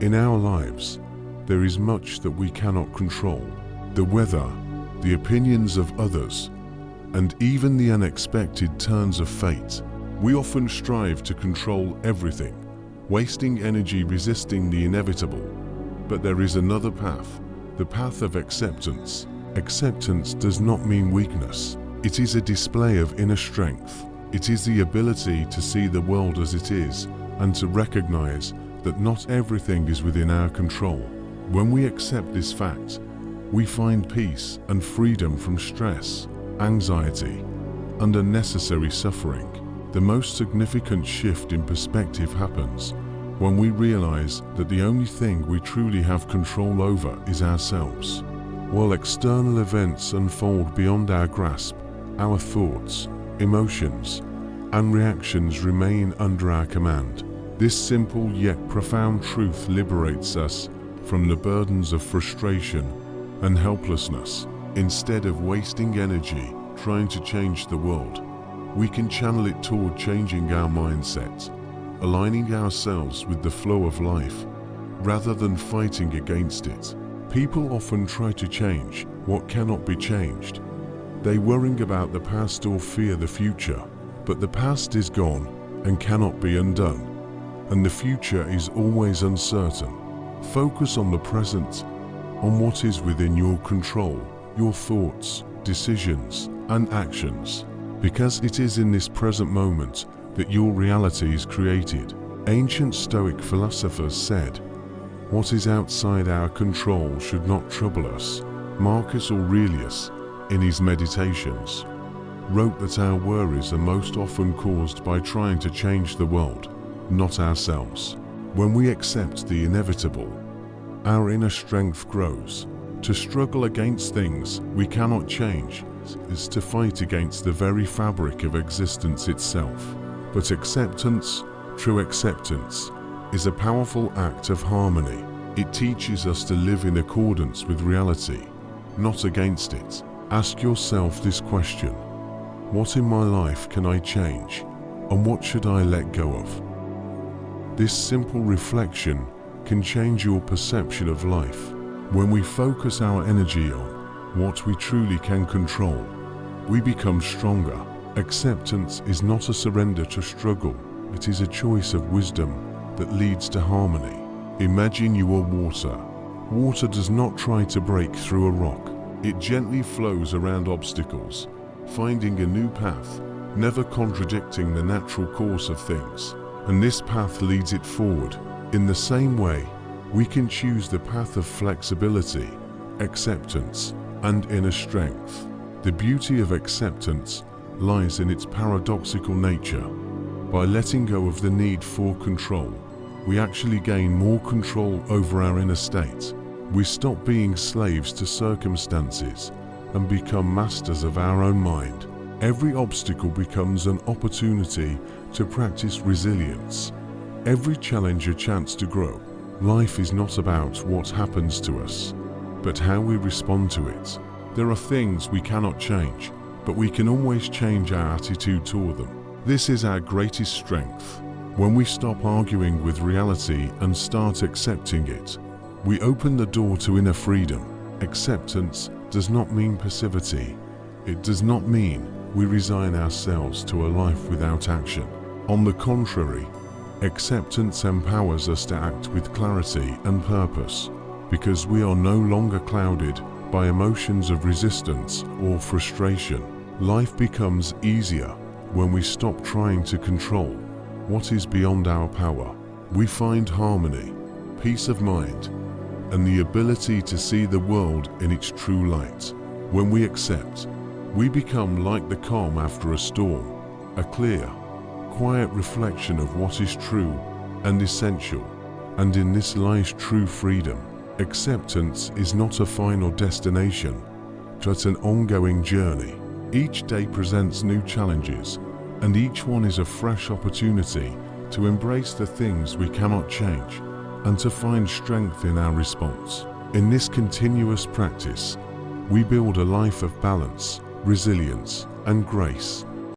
In our lives, there is much that we cannot control. The weather, the opinions of others, and even the unexpected turns of fate. We often strive to control everything, wasting energy resisting the inevitable. But there is another path, the path of acceptance. Acceptance does not mean weakness. It is a display of inner strength. It is the ability to see the world as it is and to recognize that not everything is within our control. When we accept this fact, we find peace and freedom from stress, anxiety, and unnecessary suffering. The most significant shift in perspective happens when we realize that the only thing we truly have control over is ourselves. While external events unfold beyond our grasp, our thoughts, emotions, and reactions remain under our command. This simple yet profound truth liberates us from the burdens of frustration and helplessness. Instead of wasting energy trying to change the world, we can channel it toward changing our mindset, aligning ourselves with the flow of life, rather than fighting against it. People often try to change what cannot be changed. They worry about the past or fear the future, but the past is gone and cannot be undone, and the future is always uncertain. Focus on the present, on what is within your control, your thoughts, decisions, and actions, because it is in this present moment that your reality is created. Ancient Stoic philosophers said, "What is outside our control should not trouble us." Marcus Aurelius, in his Meditations, wrote that our worries are most often caused by trying to change the world, not ourselves. When we accept the inevitable, our inner strength grows. To struggle against things we cannot change is to fight against the very fabric of existence itself. But acceptance, true acceptance, is a powerful act of harmony. It teaches us to live in accordance with reality, not against it. Ask yourself this question: what in my life can I change, and what should I let go of? This simple reflection can change your perception of life. When we focus our energy on what we truly can control, we become stronger. Acceptance is not a surrender to struggle, it is a choice of wisdom that leads to harmony. Imagine you are water. Water does not try to break through a rock. It gently flows around obstacles, finding a new path, never contradicting the natural course of things. And this path leads it forward. In the same way, we can choose the path of flexibility, acceptance, and inner strength. The beauty of acceptance lies in its paradoxical nature. By letting go of the need for control, we actually gain more control over our inner state. We stop being slaves to circumstances and become masters of our own mind. Every obstacle becomes an opportunity to practice resilience. Every challenge a chance to grow. Life is not about what happens to us, but how we respond to it. There are things we cannot change, but we can always change our attitude toward them. This is our greatest strength. When we stop arguing with reality and start accepting it, we open the door to inner freedom. Acceptance does not mean passivity. It does not mean we resign ourselves to a life without action. On the contrary, acceptance empowers us to act with clarity and purpose, because we are no longer clouded by emotions of resistance or frustration. Life becomes easier when we stop trying to control what is beyond our power. We find harmony, peace of mind, and the ability to see the world in its true light. When we accept, we become like the calm after a storm, a clear, quiet reflection of what is true and essential. And in this lies true freedom. Acceptance is not a final destination, but an ongoing journey. Each day presents new challenges, and each one is a fresh opportunity to embrace the things we cannot change and to find strength in our response. In this continuous practice, we build a life of balance, resilience, and grace.